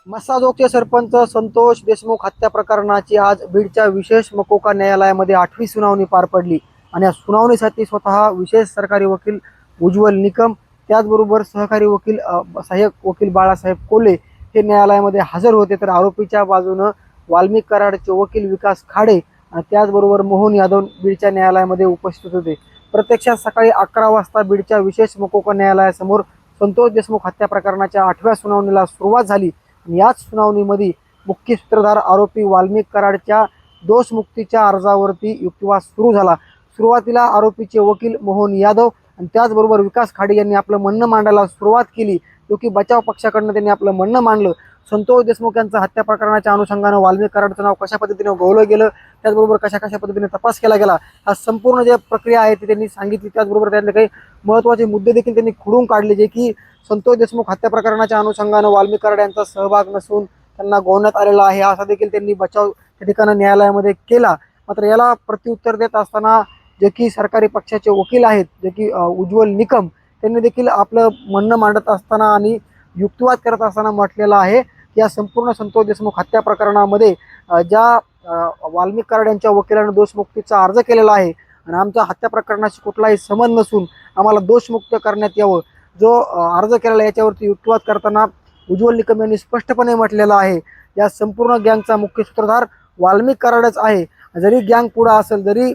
मस्साजोगचे सरपंच संतोष देशमुख हत्या प्रकरणाची आज बीडच्या विशेष मकोका न्यायालयामध्ये 8वी सुनावणी पार पडली आणि या सुनावणीसाठी स्वतः विशेष सरकारी वकील उज्ज्वल निकम, त्याचबरोबर सहकारी वकील सहाय्यक वकील बाळासाहेब कोल्हे हे न्यायालयामध्ये हजर होते. तर आरोपीच्या बाजूनं वाल्मिक कराडचे वकील विकास खाडे आणि त्याचबरोबर मोहन यादव बीडच्या न्यायालयामध्ये उपस्थित होते. प्रत्यक्षात सकाळी 11 वाजता बीडच्या विशेष मकोका न्यायालयासमोर संतोष देशमुख हत्या प्रकरणाच्या 8व्या सुनावणीला सुरुवात झाली. याच सुनावणीमध्ये मुख्य सूत्रधार आरोपी वाल्मिक कराडच्या दोषमुक्तीच्या अर्जावरती युक्तिवाद सुरू झाला. सुरुवातीला आरोपीचे वकील मोहन यादव आणि त्याचबरोबर विकास खाडे यांनी आपलं म्हणणं मांडायला सुरुवात केली, जो की बचाव पक्षाकडनं त्यांनी आपलं म्हणणं मांडलं. संतोष देशमुख यांचं हत्या प्रकरणाच्या अनुषंगानं वाल्मिक कराडचं नाव कशा पद्धतीने गौरवलं गेलं, त्याचबरोबर कशा कशा पद्धतीने तपास केला गेला, हा संपूर्ण जे प्रक्रिया आहे ती त्यांनी सांगितली. त्याचबरोबर त्यातले काही महत्त्वाचे मुद्दे देखील त्यांनी खोडून काढले, जे की संतोष देशमुख हत्या प्रकरणाच्या अनुषंगानं वाल्मिक कराड यांचा सहभाग नसून त्यांना गोवण्यात आलेला आहे, असा देखील त्यांनी बचाव त्या ठिकाणी न्यायालयामध्ये केला. मात्र याला प्रत्युत्तर देत असताना जे की सरकारी पक्षाचे वकील आहेत, जे की उज्ज्वल निकम, त्यांनी देखील आपलं म्हणणं मांडत असताना आणि युक्तिवाद करत असताना म्हटलेलं आहे की या संपूर्ण संतोष देशमुख हत्या प्रकरणामध्ये ज्या वाल्मिक कराड यांच्या वकिलांनी दोषमुक्तीचा अर्ज केलेला आहे आणि आमच्या हत्या प्रकरणाशी कुठलाही संबंध नसून आम्हाला दोषमुक्त करण्यात यावं, जो अर्ज केलेला याच्यावरती युक्तिवाद करताना उज्ज्वल निकम यांनी स्पष्टपणे म्हटलेलं आहे या संपूर्ण गँगचा मुख्य सूत्रधार वाल्मिक कराडच आहे. जरी गँग पुढं असेल, जरी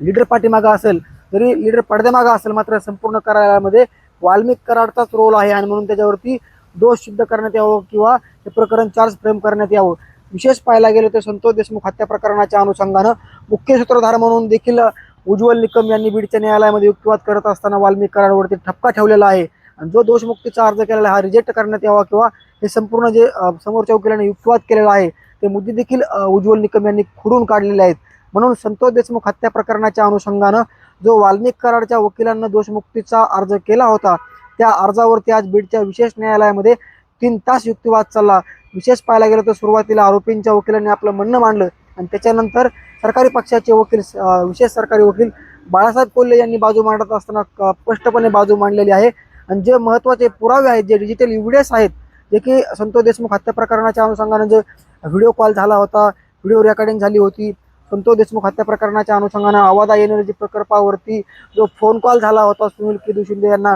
लीडर पाठीमागं असेल, जरी लीडर पडद्यामागं असेल, मात्र संपूर्ण कार्यालयामध्ये वाल्मिक कराडचाच रोल आहे आणि म्हणून त्याच्यावरती दोष सिद्ध करण्यात यावं किंवा हे प्रकरण चार्ज फ्रेम करण्यात यावं. विशेष पाहायला गेलं तर संतोष देशमुख हत्या प्रकरणाच्या अनुषंगानं मुख्य सूत्रधार म्हणून देखील उज्ज्वल निकम यांनी बीडच्या न्यायालयामध्ये युक्तिवाद करत असताना वाल्मिक कराडवरती ठपका ठेवलेला आहे आणि जो दोषमुक्तीचा अर्ज केलेला हा रिजेक्ट करण्यात यावा किंवा हे संपूर्ण जे समोरच्या वकिलांनी युक्तिवाद केलेला आहे ते मुद्दे देखील उज्ज्वल निकम यांनी खोडून काढलेले आहेत. म्हणून संतोष देशमुख हत्या प्रकरणाच्या अनुषंगानं जो वाल्मिक कराडच्या वकिलांना दोषमुक्तीचा अर्ज केला होता त्या अर्जावरती आज बीडच्या विशेष न्यायालयामध्ये 3 तास युक्तिवाद चालला. विशेष पाहायला गेलं तर सुरुवातीला आरोपींच्या वकिलांनी आपलं म्हणणं मांडलं आणि त्याच्यानंतर सरकारी पक्षाचे वकील विशेष सरकारी वकील बाळासाहेब कोल्हे यांनी बाजू मांडत असताना स्पष्टपणे बाजू मांडलेली आहे. आणि जे महत्त्वाचे पुरावे आहेत, जे डिजिटल एव्हिडन्स आहेत, जे की संतोष देशमुख हत्या प्रकरणाच्या अनुषंगानं जे व्हिडिओ कॉल झाला होता, व्हिडिओ रेकॉर्डिंग झाली होती, संतोष देशमुख हत्या प्रकरणाच्या अनुषंगानं आवादा एनर्जी प्रकल्पावरती जो फोन कॉल झाला होता सुनील केदू शिंदे यांना,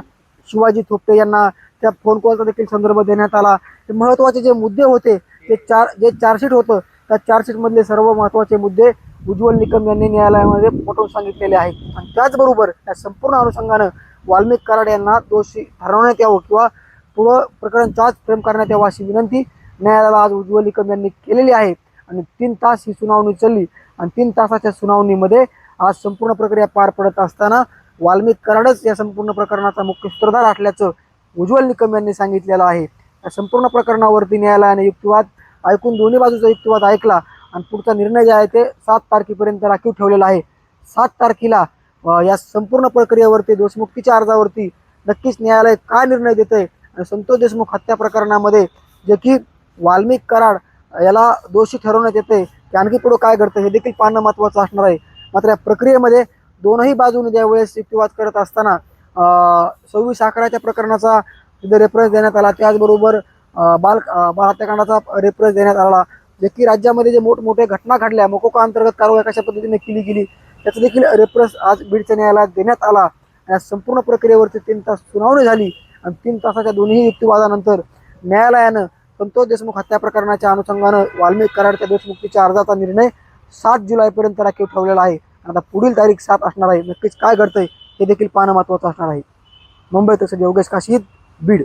शिवाजी थोपटे यांना, त्या फोन कॉलचा देखील संदर्भ देण्यात आला. हे महत्त्वाचे जे मुद्दे होते जे चार्जशीट होतं त्या चार्जशीटमधले सर्व महत्त्वाचे मुद्दे उज्ज्वल निकम यांनी न्यायालयामध्ये पटवून सांगितलेले आहेत. आणि त्याचबरोबर या संपूर्ण अनुषंगानं वाल्मिक कराड यांना दोषी ठरवण्यात यावं किंवा पुढं प्रकरण चार्ज फ्रेम करण्यात यावं अशी विनंती न्यायालयाला आज उज्ज्वल निकम यांनी केलेली आहे. आणि 3 तास ही सुनावणी चालली आणि 3 तासाच्या सुनावणीमध्ये आज संपूर्ण प्रक्रिया पार पडत असताना वाल्मिक कराडच या संपूर्ण प्रकरणाचा मुख्य सूत्रधार असल्याचं उज्ज्वल निकम यांनी सांगितलेलं आहे. या संपूर्ण प्रकरणावरती न्यायालयाने युक्तिवाद ऐकून दोन्ही बाजूचा युक्तिवाद ऐकला आणि पुढचा निर्णय जे आहे ते 7 तारखेपर्यंत राखीव ठेवलेला आहे. 7 तारखेला या संपूर्ण प्रक्रियेवरती दोषमुक्तीच्या अर्जावरती नक्कीच न्यायालय काय निर्णय देतंय आणि संतोष देशमुख हत्या प्रकरणामध्ये जे की वाल्मिक कराड याला दोषी ठरवण्यात येते की आणखी पुढं काय घडतं हे देखील पाहणं महत्त्वाचं असणार आहे. मात्र या प्रक्रियेमध्ये दोनही बाजूने ज्यावेळेस युक्तिवाद करत असताना 26/11 प्रकरणाचा तिथे रेफरन्स देण्यात आला, त्याचबरोबर बाल हत्याकांडाचा रेफरन्स देण्यात आला, जे की राज्यामध्ये जे मोठमोठ्या घटना घडल्या, मकोका अंतर्गत कारवाई कशा पद्धतीने केली गेली त्याचं देखील रेफरन्स आज बीडच्या न्यायालयात देण्यात आला. या संपूर्ण प्रक्रियेवरती 3 तास सुनावणी झाली आणि 3 तासाच्या दोन्ही युक्तिवादानंतर न्यायालयानं संतोष देशमुख हत्या प्रकरणाच्या अनुषंगानं वाल्मिक कराडच्या दोषमुक्तीच्या अर्जाचा निर्णय 7 जुलैपर्यंत राखीव ठेवलेला आहे. आता पुढील तारीख 7 असणार आहे. नक्कीच काय घडतंय हे देखील पाहणं महत्त्वाचं असणार आहे. मुंबई तसं योगेश काशीद, बीड.